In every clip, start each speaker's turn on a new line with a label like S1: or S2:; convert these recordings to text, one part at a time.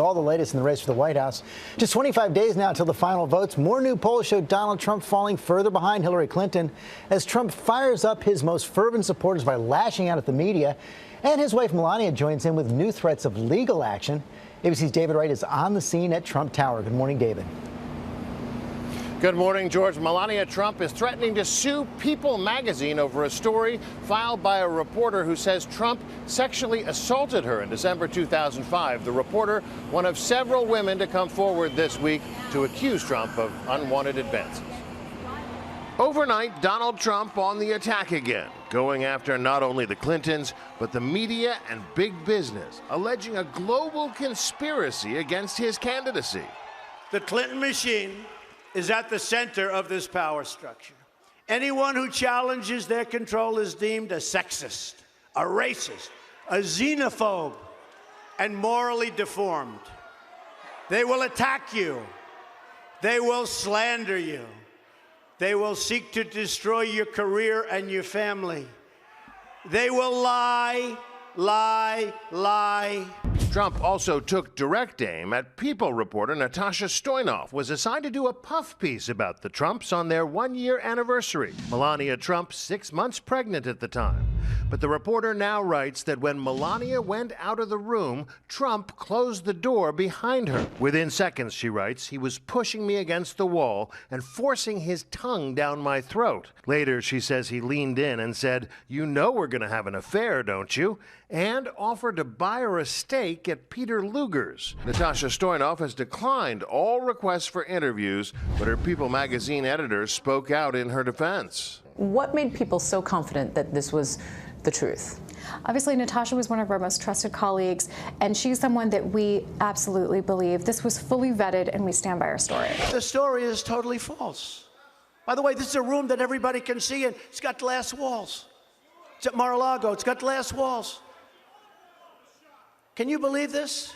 S1: all the latest in the race for the White House. Just 25 days now until the final votes. More new polls show Donald Trump falling further behind Hillary Clinton as Trump fires up his most fervent supporters by lashing out at the media. And his wife Melania joins in with new threats of legal action. ABC's David Wright is on the scene at Trump Tower. Good morning, David.
S2: Good morning, George. Melania Trump is threatening to sue People magazine over a story filed by a reporter who says Trump sexually assaulted her in December 2005. The reporter, one of several women to come forward this week to accuse Trump of unwanted advances. Overnight, Donald Trump on the attack again, going after not only the Clintons, but the media and big business, alleging a global conspiracy against his candidacy.
S3: The Clinton machine is at the center of this power structure. Anyone who challenges their control is deemed a sexist, a racist, a xenophobe, and morally deformed. They will attack you. They will slander you. They will seek to destroy your career and your family. They will lie, lie, lie.
S2: Trump also took direct aim at People reporter Natasha Stoynoff, was assigned to do a puff piece about the Trumps on their one-year anniversary. Melania Trump, 6 months pregnant at the time. But the reporter now writes that when Melania went out of the room, Trump closed the door behind her. Within seconds, she writes, he was pushing me against the wall and forcing his tongue down my throat. Later, she says he leaned in and said, "You know we're going to have an affair, don't you?" and offered to buy her a steak at Peter Luger's. Natasha Stoynoff has declined all requests for interviews, but her People magazine editor spoke out in her defense.
S4: What made People so confident that this was the truth?
S5: Obviously, Natasha was one of our most trusted colleagues, and she's someone that we absolutely believe. This was fully vetted, and we stand by our story.
S3: The story is totally false. By the way, this is a room that everybody can see, and it's got glass walls. It's at Mar-a-Lago. It's got glass walls. Can you believe this?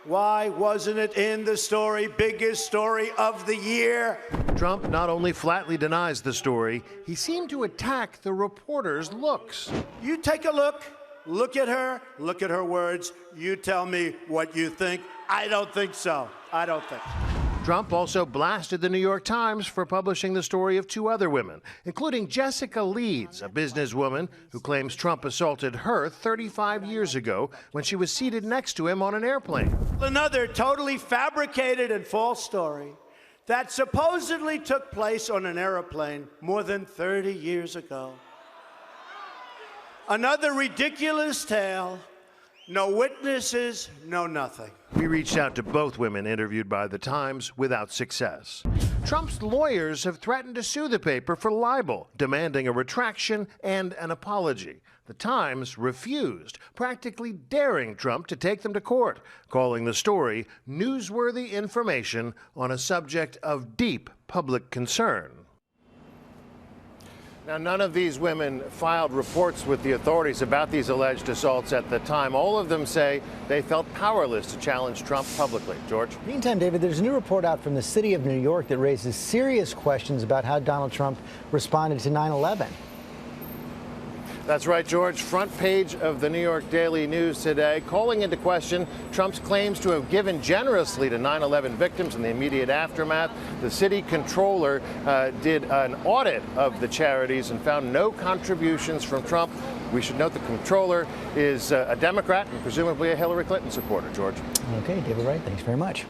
S3: Why wasn't it in the story, biggest story of the year?
S2: Trump not only flatly denies the story, he seemed to attack the reporter's looks.
S3: You take a look at her words. You tell me what you think. I don't think so. I don't think so.
S2: Trump also blasted the New York Times for publishing the story of 2 other women, including Jessica Leeds, a businesswoman who claims Trump assaulted her 35 years ago when she was seated next to him on an airplane.
S3: Another totally fabricated and false story that supposedly took place on an airplane more than 30 years ago. Another ridiculous tale. No witnesses, no nothing.
S2: We reached out to both women interviewed by the Times without success. Trump's lawyers have threatened to sue the paper for libel, demanding a retraction and an apology. The Times refused, practically daring Trump to take them to court, calling the story newsworthy information on a subject of deep public concern. Now, none of these women filed reports with the authorities about these alleged assaults at the time. All of them say they felt powerless to challenge Trump publicly. George?
S1: Meantime, David, there's a new report out from the city of New York that raises serious questions about how Donald Trump responded to 9/11.
S2: That's right, George. Front page of the New York Daily News today, calling into question Trump's claims to have given generously to 9/11 victims in the immediate aftermath. The city controller did an audit of the charities and found no contributions from Trump. We should note the controller is a Democrat and presumably a Hillary Clinton supporter. George?
S1: Okay, David Wright, thanks very much.